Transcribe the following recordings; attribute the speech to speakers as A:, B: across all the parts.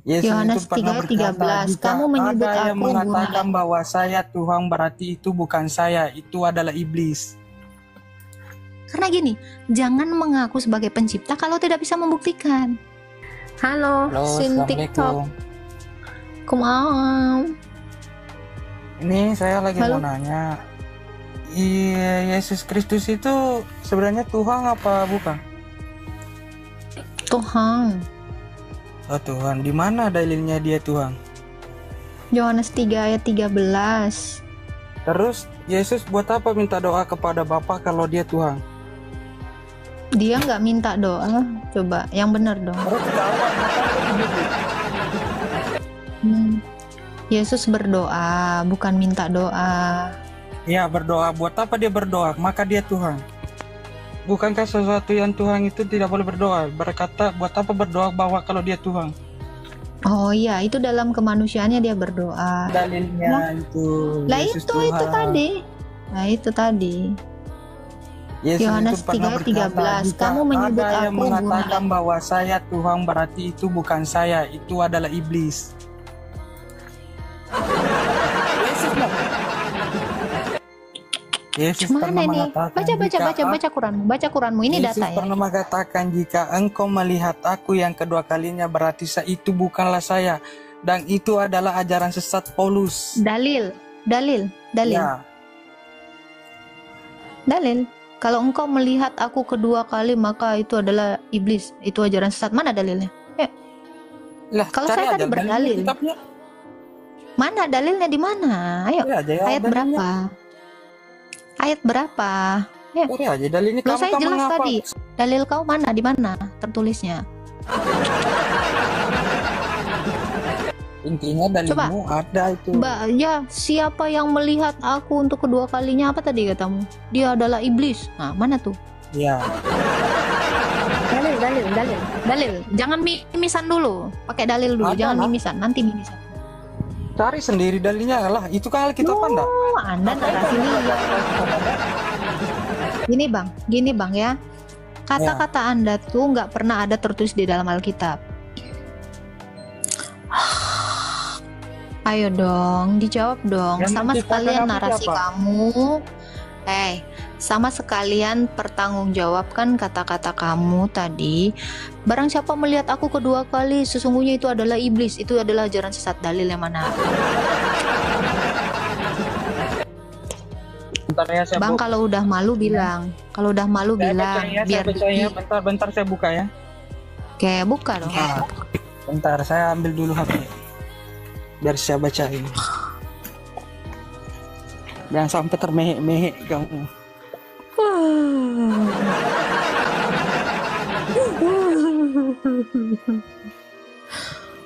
A: Yesus itu
B: Yohanes
A: pernah
B: 3:13.
A: berkata, jika
B: Kamu menyebut
A: ada yang
B: aku
A: mengatakan
B: Bunda.
A: bahwa saya Tuhan, berarti itu bukan saya, itu adalah iblis.
B: Karena gini, jangan mengaku sebagai pencipta kalau tidak bisa membuktikan. Halo,
A: Halo,
B: Sin TikTok.
A: Assalamualaikum.
B: Kumaha?
A: Ini saya lagi
B: Halo.
A: mau nanya, Yesus Kristus itu sebenarnya Tuhan apa bukan?
B: Tuhan.
A: Oh Tuhan, di mana dalilnya dia Tuhan?
B: Yohanes 3:13.
A: Terus Yesus buat apa minta doa kepada Bapa kalau dia Tuhan?
B: Dia nggak minta doa. Coba, yang benar dong. Yesus berdoa, bukan minta doa.
A: Ya berdoa, buat apa dia berdoa? Maka dia Tuhan. Bukankah sesuatu yang Tuhan itu tidak boleh berdoa? Berkata, buat apa berdoa bahwa kalau dia Tuhan?
B: Oh iya, itu dalam kemanusiaannya dia berdoa.
A: Dalilnya itu
B: Lah
A: Yesus
B: itu
A: Tuhan.
B: tadi. Nah itu tadi.
A: Yesus
B: Yohanes
A: itu pernah
B: 3:13.
A: berkata, jika
B: Kamu menyebut
A: ada yang
B: aku
A: mengatakan
B: Bunda.
A: bahwa saya Tuhan, berarti itu bukan saya, itu adalah iblis. Yesus
B: Mana
A: pernah
B: ini?
A: mengatakan,
B: Baca Quranmu. Baca Quranmu. Ini
A: Yesus
B: data ya.
A: pernah mengatakan, jika engkau melihat aku yang kedua kalinya, berarti itu bukanlah saya, dan itu adalah ajaran sesat Paulus.
B: Dalil.
A: Ya,
B: Dalil. Kalau engkau melihat aku kedua kali, maka itu adalah iblis. Itu ajaran sesat. Mana dalilnya?
A: lah,
B: Kalau
A: cari
B: saya
A: aja
B: tadi
A: dalilnya
B: berdalil.
A: di kitabnya.
B: Mana dalilnya di mana? Ayo.
A: Cari aja ya
B: Ayat
A: dalilnya.
B: berapa? Ayat berapa? Ya.
A: Cari aja dalilnya.
B: Loh,
A: Kamu
B: saya
A: kan
B: jelas
A: mengapa?
B: tadi. Dalil kau mana? Di mana tertulisnya?
A: Intinya dalilmu ada itu.
B: Mbak, ya siapa yang melihat aku untuk kedua kalinya, apa tadi katamu? Dia adalah iblis. Nah, mana tuh?
A: Ya,
B: Dalil. Jangan mimisan dulu. Pakai dalil dulu,
A: Ada
B: jangan
A: lah.
B: mimisan. Nanti mimisan.
A: cari sendiri dalilnya lah. Itu kan Alkitab Anda.
B: Oh, Anda narasi liar. Gini bang ya. Kata-kata Anda tuh nggak pernah ada tertulis di dalam Alkitab. Ayo dong, dijawab dong.
A: Yang
B: Sama
A: menciptakan
B: sekalian
A: aku
B: narasi
A: siapa?
B: kamu. Sama sekalian pertanggungjawabkan kata-kata kamu tadi. Barang siapa melihat aku kedua kali, sesungguhnya itu adalah iblis. Itu adalah ajaran sesat. Dalil yang mana?
A: Bentar ya, saya
B: Bang,
A: buka.
B: kalau udah malu bilang. Kalau udah malu
A: Saya
B: bilang.
A: baca ya,
B: Biar
A: saya baca ya. Bentar saya buka ya.
B: kayak buka dong.
A: Bentar, saya ambil dulu HP. Biar saya bacain. Jangan sampai termehek-mehek kamu.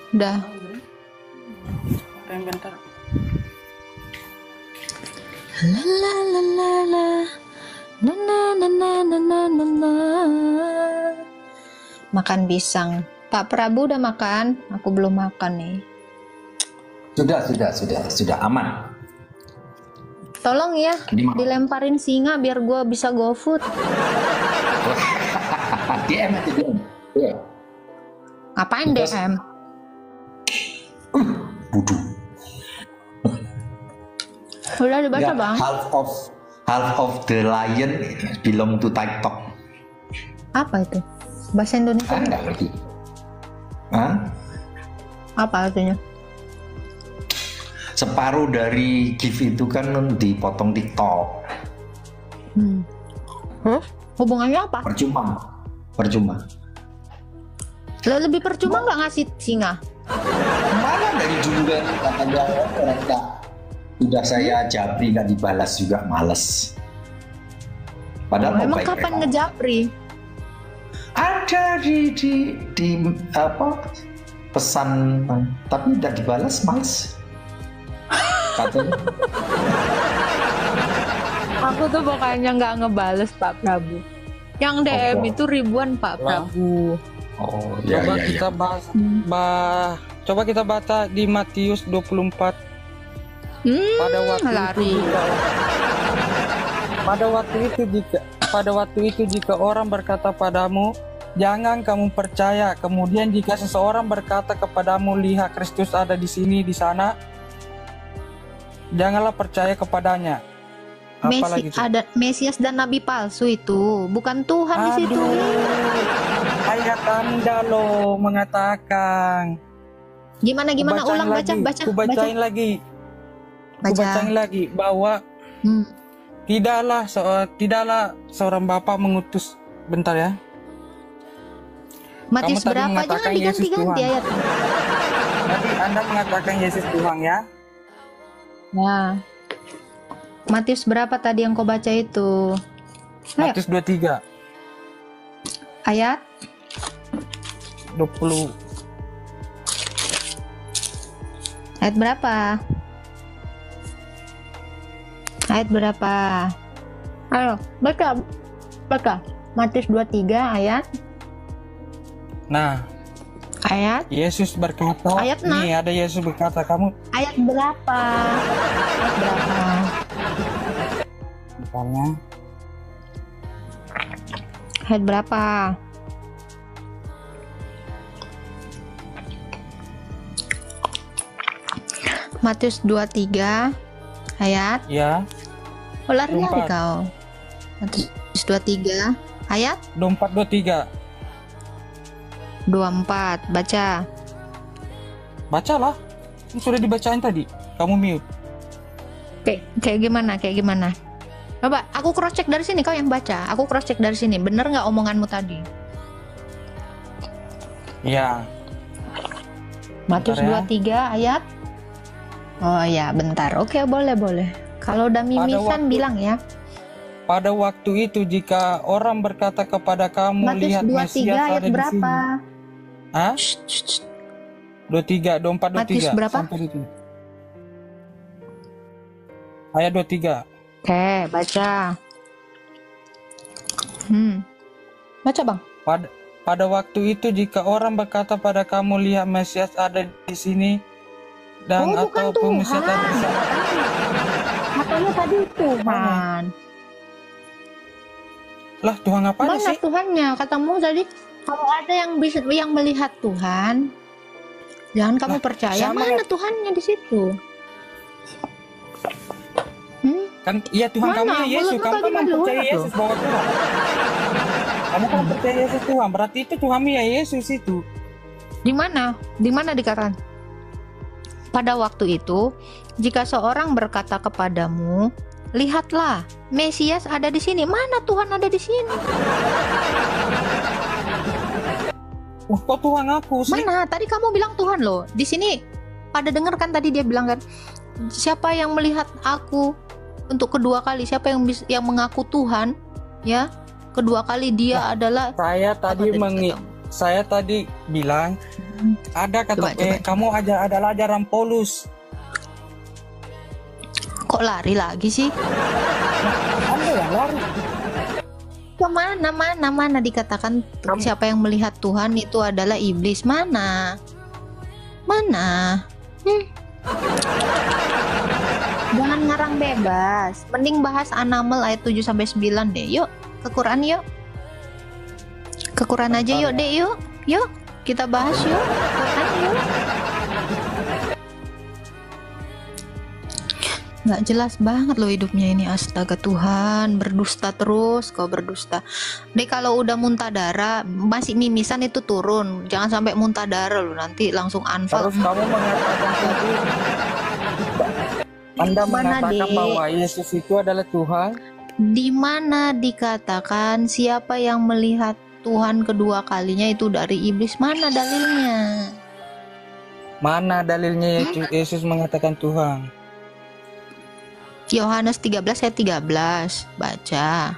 B: Udah.
A: Bentar.
B: La la la la la. Na na na na na na na na. Makan pisang. Pak Prabu udah makan? Aku belum makan nih.
C: Sudah aman.
B: Tolong ya,
C: Di mana?
B: dilemparin singa biar gua bisa GoFood.
C: DM aja DM. Iya.
B: Ngapain
C: Terus?
B: DM?
C: Bodoh.
B: Udah dibaca
C: Enggak,
B: bang.
C: half of the lion belong to TikTok.
B: Apa itu? Bahasa Indonesia?
C: Enggak ngerti. Hah?
B: Apa artinya?
C: Separuh dari gift itu kan dipotong TikTok.
B: Hubungannya apa?
C: Percuma.
B: Lah, lebih percuma nggak ngasih singa?
C: Mana dari dulu kan katanya orang tak. Sudah saya japri nggak dibalas juga males. Padahal mau
B: Emang
C: baik-baik
B: kapan
C: aja.
B: ngejapri?
C: Ada di apa pesan, tapi tidak dibalas males. Katanya.
B: Aku tuh pokoknya nggak ngebales Pak Prabu. Yang DM
C: Oh.
B: itu ribuan Pak Prabu.
C: Oh
A: Coba
C: ya.
A: kita coba kita baca di Matius 24.
B: Lari.
A: Pada waktu itu jika orang berkata padamu, Jangan kamu percaya. Kemudian jika seseorang berkata kepadamu, lihat Kristus ada di sini, di sana, janganlah percaya kepadanya. Apalagi itu?
B: Ada Mesias dan nabi palsu itu, bukan Tuhan di situ.
A: Ayat Anda loh mengatakan.
B: Gimana ulang
A: lagi.
B: baca.
A: Kubacain lagi. Kubacain lagi bahwa tidaklah seorang bapak mengutus. Bentar ya.
B: Matius
A: Kamu tadi
B: berapa?
A: mengatakan
B: Jangan
A: Yesus
B: diganti-ganti
A: Tuhan.
B: ayat.
A: Tadi Anda mengatakan Yesus Tuhan ya.
B: Nah, Matius berapa tadi yang kau baca itu? Ayo,
A: Matius 23
B: ayat
A: 20.
B: ayat berapa? Ayat berapa? Ayo, baca. Matius 23 ayat.
A: Nah,
B: Ayat
A: Yesus berkata,
B: Ayat
A: nih ada Yesus berkata, kamu
B: ayat berapa? Ayat berapa?
A: misalnya
B: Ayat berapa? Matius 23 ayat.
A: ya
B: Oh, lari-lari
A: 24.
B: kau. Matius 23 ayat
A: 24-23.
B: 24. Baca.
A: Bacalah, ini sudah dibacain tadi. Kamu mute.
B: Kayak gimana? Coba aku cross check dari sini, kau yang baca. Aku cross check dari sini. Bener nggak omonganmu tadi?
A: Ya,
B: Matius
A: Bentar ya.
B: 23 ayat. Oh ya, bentar. Oke, boleh. Kalau udah mimisan bilang ya.
A: pada waktu itu jika orang berkata kepada kamu,
B: Matius
A: lihat
B: 23
A: Mesias
B: ayat
A: ada di
B: berapa?
A: sini. Hah? 23, 24, 23.
B: Matius berapa?
A: Sampai itu. Ayat 23.
B: Oke, baca. Baca, Bang.
A: Pada waktu itu jika orang berkata pada kamu, lihat Mesias ada di sini, dan
B: bukan
A: atau Mesias ada di sana.
B: Katanya tadi Tuhan.
A: Lah, Tuhan apa
B: Mana
A: sih?
B: Tuhannya? Katamu tadi kalau ada yang melihat Tuhan, jangan kamu percaya.
A: sama
B: Mana Tuhannya di situ?
A: Kan iya Tuhan
B: Mana?
A: kamu ya Yesus.
B: Mulutmu
A: Kamu
B: tadi
A: kan
B: keluar
A: percaya
B: tuh.
A: Yesus bahwa Tuhan. Kamu kan percaya Yesus Tuhan. Berarti itu Tuhan ya Yesus itu.
B: Di mana? Di mana dikatakan? Pada waktu itu, jika seorang berkata kepadamu, lihatlah, Mesias ada di sini. Mana Tuhan ada di sini?
A: Wah, kok Tuhan aku sih?
B: Mana? Tadi kamu bilang Tuhan loh. Di sini pada dengar kan tadi dia bilang kan, siapa yang melihat aku untuk kedua kali, siapa yang mengaku Tuhan, ya, kedua kali dia adalah.
A: Saya tadi bilang ada kata
B: Coba.
A: kamu adalah ajaran Paulus.
B: Kok lari lagi sih?
A: Anda yang lari.
B: Mana dikatakan siapa yang melihat Tuhan itu adalah iblis? Mana? Jangan ngarang bebas. Mending bahas An-Naml ayat 7 sampai 9 deh. Yuk, ke Quran yuk. Ke Quran aja yuk, Dek, yuk. Yuk, kita bahas yuk. Quran yuk. Nggak jelas banget loh hidupnya ini, astaga Tuhan. Berdusta terus, kau berdusta. Dek, kalau udah muntah darah, masih mimisan itu turun. Jangan sampai muntah darah loh, nanti langsung anfal.
A: Terus kamu mengatakan tadi, Anda
B: Mana,
A: mengatakan
B: Dek?
A: bahwa Yesus itu adalah Tuhan.
B: Di mana dikatakan siapa yang melihat Tuhan kedua kalinya itu dari iblis? Mana dalilnya?
A: Mana dalilnya Yesus mengatakan Tuhan?
B: Yohanes 13 ayat 13. Baca.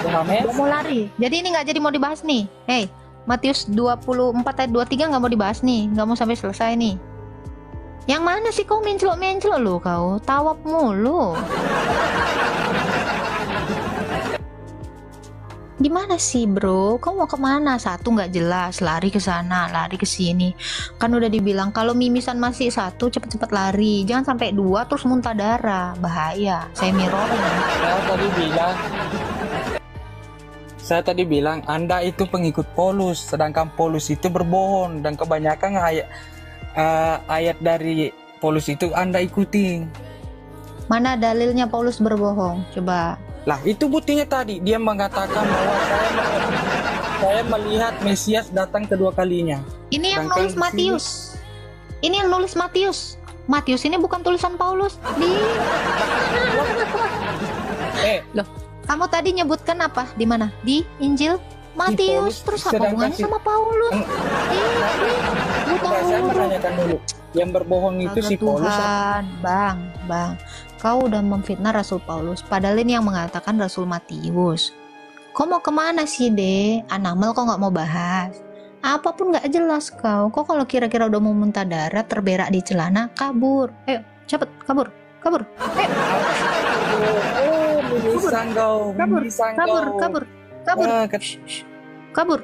A: Yohanes?
B: Mau lari. Jadi ini nggak jadi mau dibahas nih. Hey, Matius 24 ayat 23 nggak mau dibahas nih. Nggak mau sampai selesai nih. Yang mana sih kau menclok-menclok lu kau? Tawap mulu. Gimana sih bro? Kau mau kemana? Satu nggak jelas, lari ke sana, lari ke sini. Kan udah dibilang kalau mimisan masih satu, cepet-cepet lari. Jangan sampai dua terus muntah darah, bahaya. Saya mirroring.
A: Saya tadi bilang Anda itu pengikut Paulus, sedangkan Paulus itu berbohong dan kebanyakan ayat dari Paulus itu Anda ikuti.
B: Mana dalilnya Paulus berbohong? Coba.
A: Lah itu buktinya tadi dia mengatakan bahwa saya melihat Mesias datang kedua kalinya.
B: Ini yang
A: Sedangkan
B: nulis
A: di sini-
B: Matius. Ini yang nulis Matius. Matius ini bukan tulisan Paulus. Loh, kamu tadi nyebutkan apa? Di mana? Di Injil Matius.
A: Paulus,
B: Terus apa
A: sedangkan
B: hubungannya sama Paulus?
A: Saya menanyakan dulu, yang berbohong itu si Paulus apa?
B: Tuhan, Bang, kau udah memfitnah Rasul Paulus. Padahal ini yang mengatakan Rasul Matius. Kau mau kemana sih, De? Anamel kau nggak mau bahas? Apapun nggak jelas kau. Kau kalau kira-kira udah mau muntah darah, terberak di celana, kabur. Ayo, cepet, kabur. Ayo,
A: Bisa kau, bisa kau.
B: kabur.
A: Ah,
B: Kabur.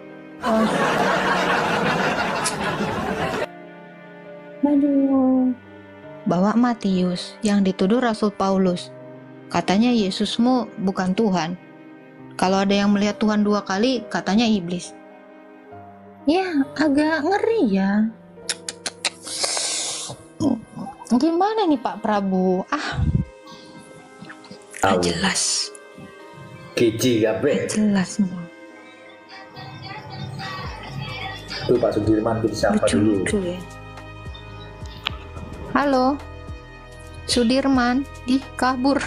B: Aduh. Bawa Matius yang dituduh Rasul Paulus. Katanya Yesusmu bukan Tuhan. Kalau ada yang melihat Tuhan 2 kali, katanya iblis. Ya, agak ngeri ya. Gimana nih Pak Prabu? Gak jelas.
D: Keji kabeh.
B: Jelas semua.
D: Itu Pak Sudirman kita siapa dulu?
B: Lucu ya. Halo, Sudirman, kabur.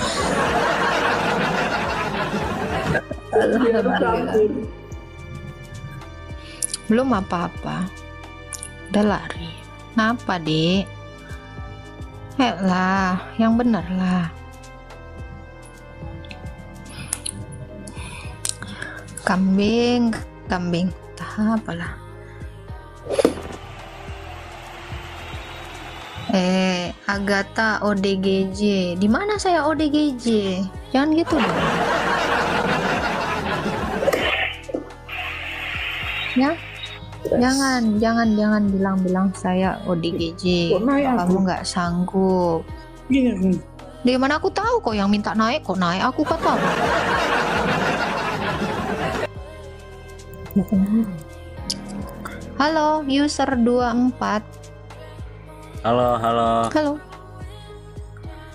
B: Alhamdulillah. Belum apa-apa, udah lari. Kenapa, Dek? Lah, yang bener lah. Kambing, entah apalah. Agatha ODGJ. Di mana saya ODGJ? Jangan gitu dong. Ya, jangan bilang saya ODGJ. Kamu nggak sanggup. Di mana aku tahu kok yang minta naik kok naik aku kata. Halo, user 24.
E: Halo.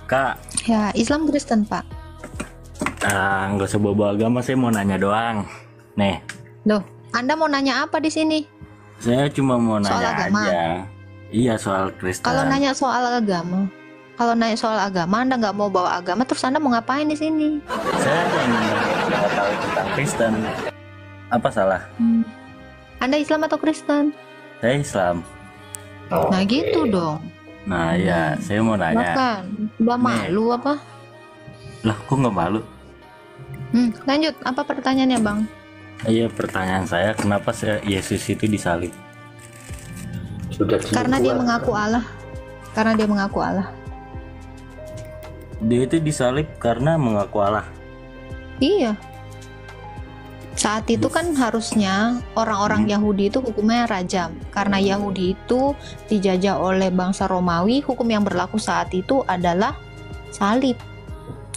E: Kak.
B: Ya, Islam Kristen, Pak.
E: Nggak usah bawa agama, saya mau nanya doang. Nih.
B: Loh, Anda mau nanya apa di sini?
E: Saya cuma mau
B: Soal
E: nanya
B: agama?
E: aja. Iya, soal Kristen.
B: Kalau nanya soal agama, Anda nggak mau bawa agama, terus Anda mau ngapain di sini?
E: Saya hanya ingin tahu tentang Kristen. Apa salah?
B: Anda Islam atau Kristen?
E: Saya Islam.
B: Nah gitu dong.
E: Nah ya, saya mau nanya.
B: Bahkan udah malu apa?
E: Lah, kok nggak malu?
B: Lanjut, apa pertanyaannya, Bang?
E: Iya, pertanyaan saya, kenapa Yesus itu disalib?
B: Karena dia mengaku Allah.
E: Dia itu disalib karena mengaku Allah.
B: Iya. Saat itu kan harusnya orang-orang Yahudi itu hukumnya rajam. Karena Yahudi itu dijajah oleh bangsa Romawi, hukum yang berlaku saat itu adalah salib.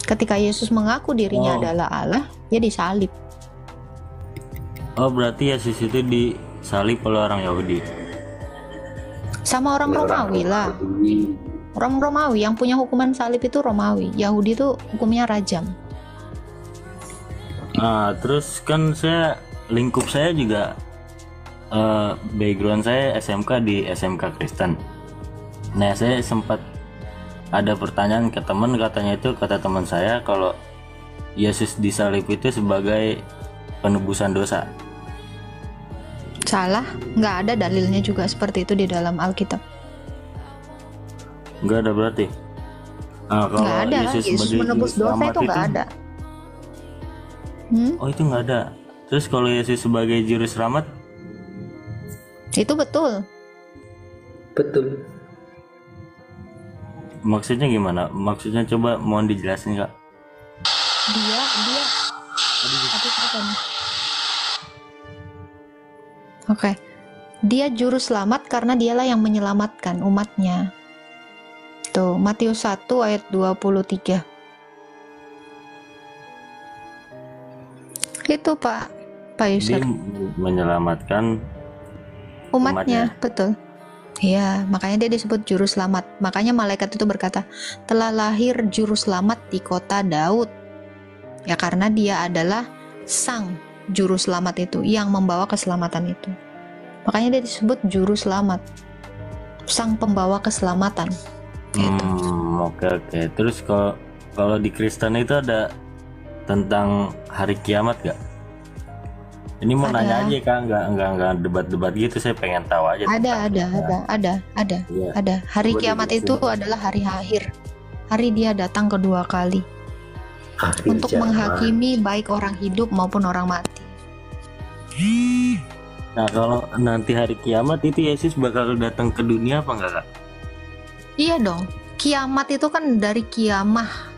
B: Ketika Yesus mengaku dirinya adalah Allah, dia disalib.
E: Oh, berarti Yesus itu disalib oleh orang Yahudi.
B: Sama orang Romawi lah. Orang Romawi yang punya hukuman salib itu Romawi. Yahudi itu hukumnya rajam.
E: Nah, terus kan lingkup saya juga background saya SMK di SMK Kristen. Nah, saya sempat ada pertanyaan ke teman, kata teman saya kalau Yesus disalib itu sebagai penebusan dosa.
B: Salah, nggak ada dalilnya juga seperti itu di dalam Alkitab.
E: Nggak ada berarti? Nah, kalau
B: Nggak ada, Yesus menebus dosa itu nggak ada.
E: Oh, itu nggak ada. Terus kalau Yesus sebagai juru selamat?
B: Itu betul.
D: Betul.
E: Maksudnya gimana? Maksudnya coba mohon dijelasin, Kak.
B: Dia Oke. Dia juru selamat karena dialah yang menyelamatkan umatnya. Tuh, Matius 1 ayat 23. Itu, Pak. Pak
E: Dia
B: Yusuf?
E: menyelamatkan
B: Umatnya, betul. Iya, makanya dia disebut juru selamat. Makanya malaikat itu berkata, telah lahir juru selamat di kota Daud. Ya karena dia adalah sang juru selamat itu yang membawa keselamatan itu. Makanya dia disebut juru selamat, sang pembawa keselamatan. Gitu.
E: Oke. Terus kalau di Kristen itu ada tentang hari kiamat gak? Ini mau
B: Ada.
E: nanya aja Kak, nggak debat-debat gitu, saya pengen tahu aja.
B: Ada.
E: Iya.
B: Ada. Hari
E: Coba
B: kiamat
E: dijelasin.
B: itu adalah hari akhir. Hari dia datang kedua kali
D: Akhir
B: untuk
D: zaman.
B: menghakimi baik orang hidup maupun orang mati.
E: Nah kalau nanti hari kiamat itu Yesus bakal datang ke dunia apa enggak Kak?
B: Iya dong. Kiamat itu kan dari kiamah,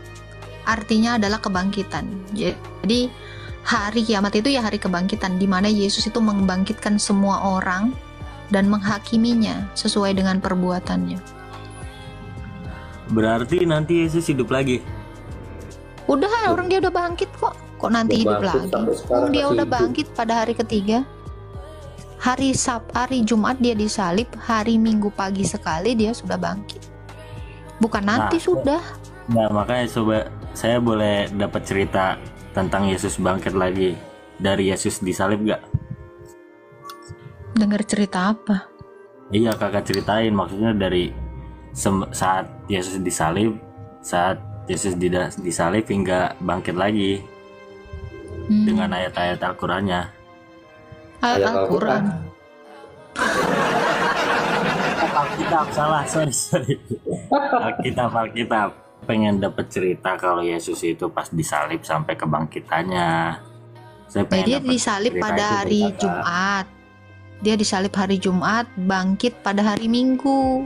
B: artinya adalah kebangkitan. Jadi hari kiamat itu ya hari kebangkitan, di mana Yesus itu membangkitkan semua orang dan menghakiminya sesuai dengan perbuatannya.
E: Berarti nanti Yesus hidup lagi.
B: Udah, orang dia udah bangkit kok. Kok nanti
D: Udah
B: hidup
D: bangkit,
B: lagi?
D: sampai sekarang
B: Dia
D: masih
B: udah
D: hidup.
B: bangkit pada hari ketiga. Hari Jumat dia disalib, hari Minggu pagi sekali dia sudah bangkit. Bukan nanti, sudah.
E: Nah makanya coba saya boleh dapat cerita tentang Yesus bangkit lagi dari Yesus disalib gak?
B: Dengar cerita apa?
E: Iya kakak ceritain, maksudnya dari saat Yesus disalib, saat Yesus disalib hingga bangkit lagi dengan ayat-ayat Al-Qur'annya.
B: Ayat
D: Ayat
B: Al-Quran.
E: Alkitab salah, sorry. Alkitab. Pengen dapat cerita kalau Yesus itu pas disalib sampai kebangkitannya. Saya pengen
B: Dia
E: dapet
B: disalib
E: cerita
B: pada
E: itu dari
B: hari
E: kakak.
B: Jumat. Dia disalib hari Jumat, bangkit pada hari Minggu.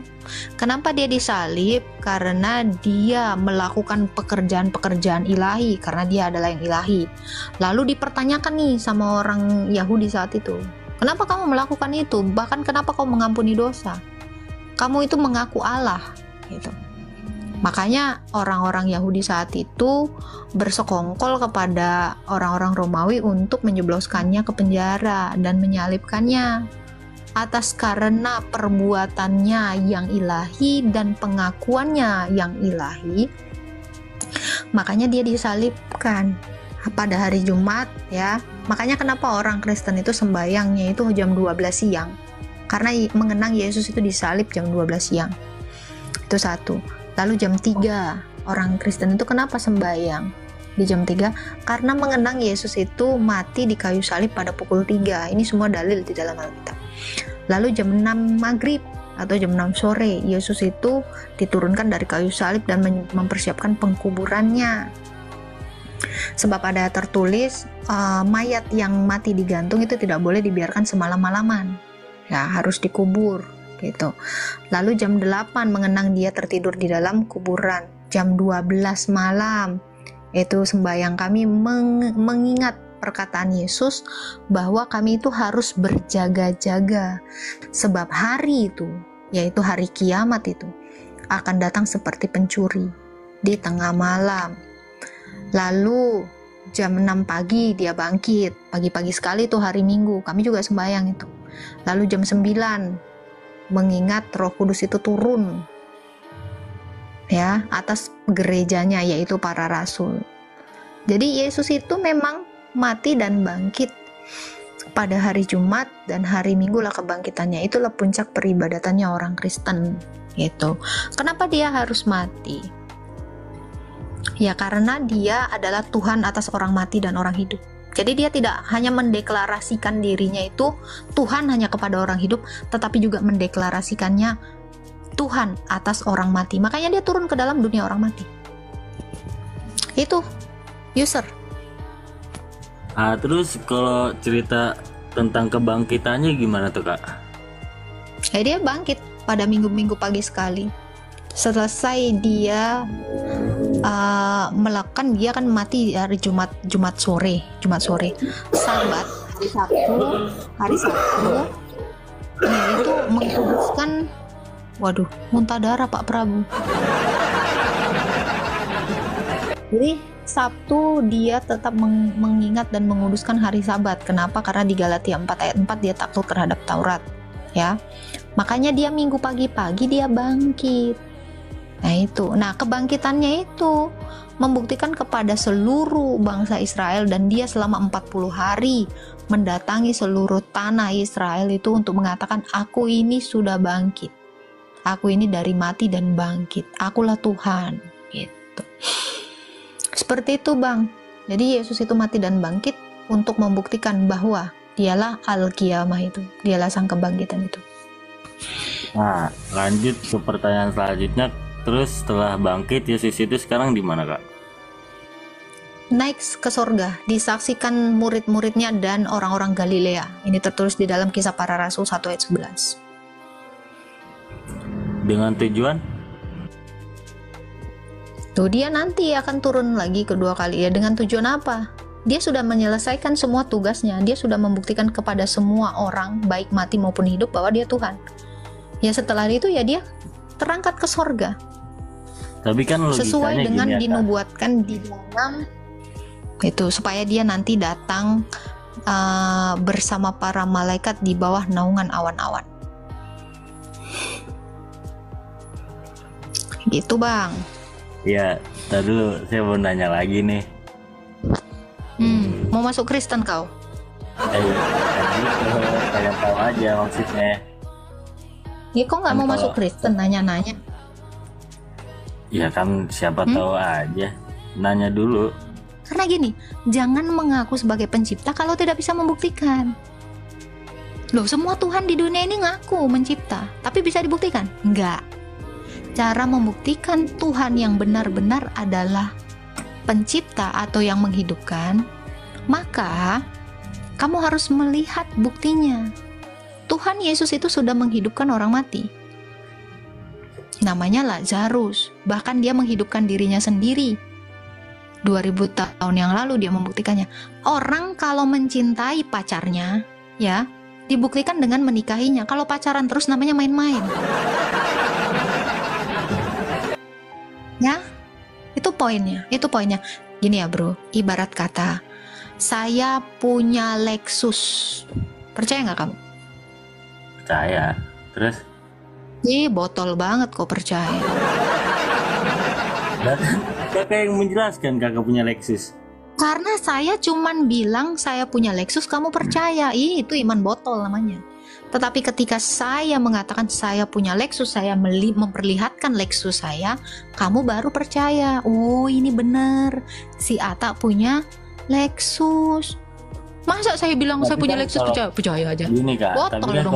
B: Kenapa dia disalib? Karena dia melakukan pekerjaan-pekerjaan ilahi, karena dia adalah yang ilahi. Lalu dipertanyakan nih sama orang Yahudi saat itu, kenapa kamu melakukan itu? Bahkan kenapa kamu mengampuni dosa? Kamu itu mengaku Allah, gitu. Makanya orang-orang Yahudi saat itu bersekongkol kepada orang-orang Romawi untuk menjebloskannya ke penjara dan menyalibkannya atas karena perbuatannya yang ilahi dan pengakuannya yang ilahi. Makanya dia disalibkan pada hari Jumat ya. Makanya kenapa orang Kristen itu sembayangnya itu jam 12 siang. Karena mengenang Yesus itu disalib jam 12 siang. Itu satu. Lalu jam 3 orang Kristen itu kenapa sembahyang di jam 3? Karena mengenang Yesus itu mati di kayu salib pada pukul 3. Ini semua dalil di dalam Alkitab. Lalu jam 6 maghrib atau jam 6 sore Yesus itu diturunkan dari kayu salib dan mempersiapkan pengkuburannya. Sebab ada tertulis mayat yang mati digantung itu tidak boleh dibiarkan semalam-malaman. Ya, harus dikubur gitu. Lalu jam 8 mengenang dia tertidur di dalam kuburan. Jam 12 malam itu sembahyang kami mengingat perkataan Yesus bahwa kami itu harus berjaga-jaga sebab hari itu, yaitu hari kiamat itu akan datang seperti pencuri di tengah malam. Lalu jam 6 pagi dia bangkit, pagi-pagi sekali itu hari Minggu, kami juga sembahyang itu. Lalu jam 9 mengingat Roh Kudus itu turun ya atas gerejanya, yaitu para rasul. Jadi Yesus itu memang mati dan bangkit pada hari Jumat, dan hari Minggu lah kebangkitannya. Itulah puncak peribadatannya orang Kristen gitu. Kenapa dia harus mati? Ya karena dia adalah Tuhan atas orang mati dan orang hidup. Jadi dia tidak hanya mendeklarasikan dirinya itu Tuhan hanya kepada orang hidup, tetapi juga mendeklarasikannya Tuhan atas orang mati. Makanya dia turun ke dalam dunia orang mati. Itu user.
E: Terus kalau cerita tentang kebangkitannya gimana tuh Kak?
B: Dia bangkit pada minggu-minggu pagi sekali. Selesai dia melakukan, dia kan mati hari Jumat sore. Sabat hari Sabtu yaitu mengkuduskan, muntah darah Pak Prabu. Jadi Sabtu dia tetap mengingat dan menguduskan hari Sabat. Kenapa? Karena di Galatia 4 ayat 4 dia takluk terhadap Taurat, ya. Makanya dia Minggu pagi-pagi dia bangkit. Nah itu, nah kebangkitannya itu membuktikan kepada seluruh bangsa Israel, dan dia selama 40 hari mendatangi seluruh tanah Israel itu untuk mengatakan, aku ini sudah bangkit, aku ini dari mati dan bangkit, akulah Tuhan, gitu. Seperti itu Bang. Jadi Yesus itu mati dan bangkit untuk membuktikan bahwa dialah Al-Qiyamah itu, dialah sang kebangkitan itu.
E: Nah, lanjut ke pertanyaan selanjutnya. Terus setelah bangkit, Yesus itu sekarang di mana, Kak?
B: Naik ke sorga, disaksikan murid-muridnya dan orang-orang Galilea. Ini tertulis di dalam Kisah Para Rasul 1 ayat 11.
E: Dengan tujuan?
B: Tuh dia nanti akan turun lagi kedua kali. Ya dengan tujuan apa? Dia sudah menyelesaikan semua tugasnya. Dia sudah membuktikan kepada semua orang, baik mati maupun hidup, bahwa dia Tuhan. Ya setelah itu ya dia terangkat ke sorga.
E: Tapi kan
B: sesuai dengan
E: gini,
B: dinubuatkan di dalam itu, supaya dia nanti datang bersama para malaikat di bawah naungan awan-awan. Gitu Bang.
E: Ya, tadi dulu saya mau nanya lagi nih.
B: Mau masuk Kristen kau?
E: Pengen tahu aja maksudnya.
B: Ya kok nggak mau masuk Kristen, nanya-nanya?
E: Ya kan siapa tahu aja, nanya dulu.
B: Karena gini, jangan mengaku sebagai pencipta kalau tidak bisa membuktikan. Loh, semua Tuhan di dunia ini ngaku mencipta, tapi bisa dibuktikan? Enggak. Cara membuktikan Tuhan yang benar-benar adalah pencipta atau yang menghidupkan, maka kamu harus melihat buktinya. Tuhan Yesus itu sudah menghidupkan orang mati. Namanya Lazarus, bahkan dia menghidupkan dirinya sendiri. 2000 tahun yang lalu dia membuktikannya. Orang kalau mencintai pacarnya, ya, dibuktikan dengan menikahinya. Kalau pacaran terus namanya main-main. Ya, itu poinnya. Gini ya bro, ibarat kata, saya punya Lexus. Percaya nggak kamu?
E: Percaya. Terus?
B: Botol banget kok percaya.
E: Kakak yang menjelaskan kakak punya Lexus.
B: Karena saya cuman bilang saya punya Lexus, kamu percaya. Itu iman botol namanya. Tetapi ketika saya mengatakan saya punya Lexus, saya memperlihatkan Lexus saya, kamu baru percaya. Oh ini benar, si Ata punya Lexus. Masa saya bilang saya punya Lexus, percaya aja.
E: Gini Kak,
B: botol
E: tapi kan
B: dong,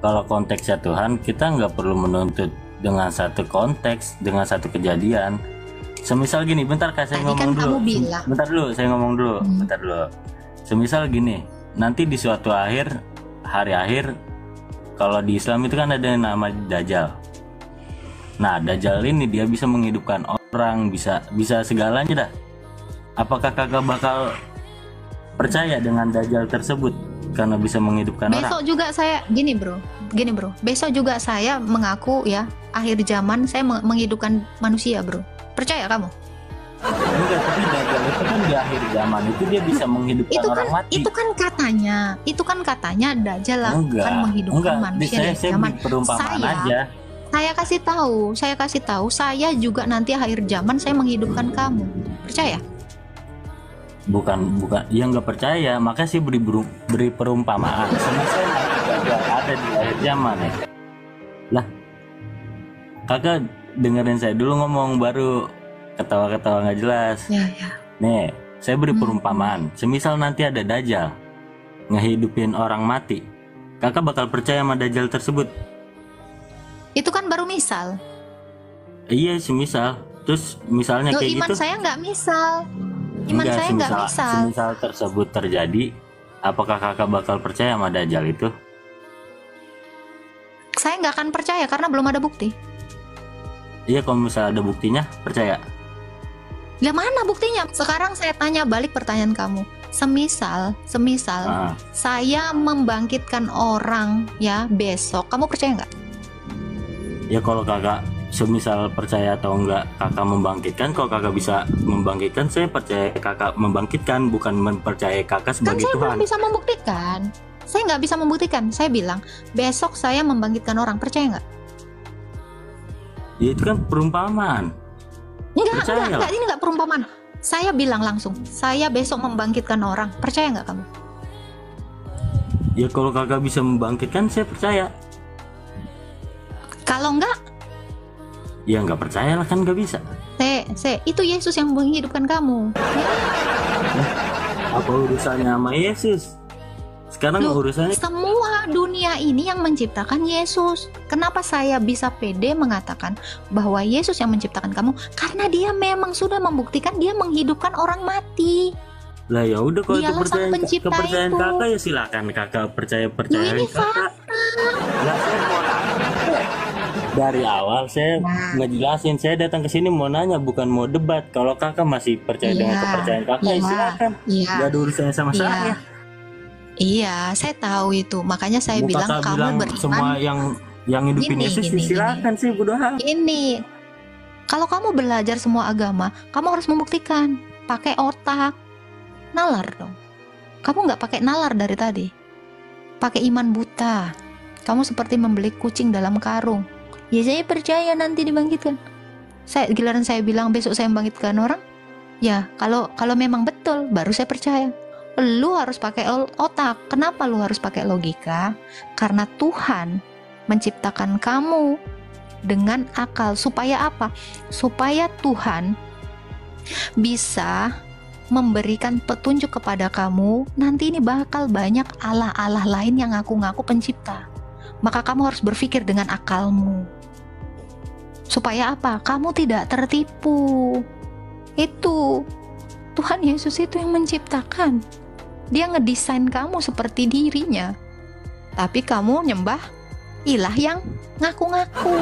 E: kalau konteksnya Tuhan, kita nggak perlu menuntut dengan satu konteks, dengan satu kejadian. Semisal gini, bentar Kak, saya ngomong dulu. Bentar dulu. Semisal gini, nanti di suatu hari akhir, kalau di Islam itu kan ada yang nama Dajjal. Nah, Dajjal ini dia bisa menghidupkan orang, bisa segalanya dah. Apakah kakak bakal percaya dengan Dajjal tersebut karena bisa menghidupkan orang?
B: Besok juga saya gini bro. Besok juga saya mengaku ya, akhir zaman saya menghidupkan manusia bro. Percaya kamu?
E: Enggak, tapi Dajjal itu kan di akhir zaman itu dia bisa menghidupkan orang mati.
B: Itu kan katanya Dajjal akan menghidupkan manusia di zaman. Saya kasih tahu, saya juga nanti akhir zaman saya menghidupkan kamu. Percaya?
E: Bukan, yang nggak percaya, maka sih beri perumpamaan. Semisal ada di akhir zaman ya. Lah, kakak dengerin saya dulu ngomong, baru ketawa-ketawa nggak jelas.
B: Ya.
E: Nih, saya beri perumpamaan. Semisal nanti ada Dajjal ngehidupin orang mati, kakak bakal percaya sama Dajjal tersebut?
B: Itu kan baru misal.
E: Iya, semisal. Terus misalnya kayak
B: iman
E: gitu.
B: Saya nggak misal.
E: Semisal tersebut terjadi, apakah kakak bakal percaya sama Dajjal itu?
B: Saya nggak akan percaya karena belum ada bukti.
E: Iya, kalau misalnya ada buktinya, percaya.
B: Ya mana buktinya? Sekarang saya tanya balik pertanyaan kamu. Semisal saya membangkitkan orang ya besok, kamu percaya nggak?
E: Ya kalau kakak semisal percaya atau enggak kakak membangkitkan. Kalau kakak bisa membangkitkan, saya percaya kakak membangkitkan, bukan mempercayai kakak
B: Kan
E: sebagai
B: saya
E: Tuhan.
B: belum bisa membuktikan. Saya nggak bisa membuktikan. Saya bilang besok saya membangkitkan orang, percaya nggak?
E: Ya itu kan perumpamaan. Percaya lah.
B: Enggak, ini nggak perumpamaan. Saya bilang langsung, saya besok membangkitkan orang, percaya nggak kamu?
E: Ya kalau kakak bisa membangkitkan, saya percaya.
B: Kalau nggak,
E: Ya nggak percaya lah, kan nggak bisa.
B: itu Yesus yang menghidupkan kamu.
E: Apa urusannya sama Yesus? Sekarang
B: Loh,
E: urusannya
B: semua dunia ini yang menciptakan Yesus. Kenapa saya bisa pede mengatakan bahwa Yesus yang menciptakan kamu? Karena dia memang sudah membuktikan dia menghidupkan orang mati.
E: lah. Ya udah, kalau itu
B: Dialah sang pencipta
E: kepercayaan
B: itu.
E: kakak, ya silakan kakak
B: Loh,
E: percaya
B: ini
E: kakak. Lah, saya mau nanya. Dari awal saya ngejelasin, saya datang ke sini mau nanya, bukan mau debat. Kalau kakak masih percaya dengan kepercayaan kakak, ya silakan.
B: Iya.
E: Gak ada urusannya sama
B: Iya.
E: saya.
B: Iya, saya tahu itu. Makanya saya
E: Mau
B: bilang
E: kakak
B: kamu
E: bilang
B: beriman.
E: semua yang hidupin
B: Gini,
E: Yesus,
B: gini,
E: silakan sih, bodoh amat.
B: Ini, kalau kamu belajar semua agama, kamu harus membuktikan. Pakai otak, nalar dong. Kamu nggak pakai nalar dari tadi. Pakai iman buta. Kamu seperti membeli kucing dalam karung. Ya saya percaya nanti dibangkitkan. Giliran saya bilang besok saya membangkitkan orang. Ya kalau memang betul, baru saya percaya. Lu harus pakai otak. Kenapa lu harus pakai logika? Karena Tuhan menciptakan kamu dengan akal. Supaya apa? Supaya Tuhan bisa memberikan petunjuk kepada kamu. Nanti ini bakal banyak Allah-Allah lain yang ngaku-ngaku pencipta. Maka kamu harus berpikir dengan akalmu. Supaya apa? Kamu tidak tertipu. Itu Tuhan Yesus itu yang menciptakan. Dia ngedesain kamu seperti dirinya. Tapi kamu nyembah ilah yang ngaku-ngaku.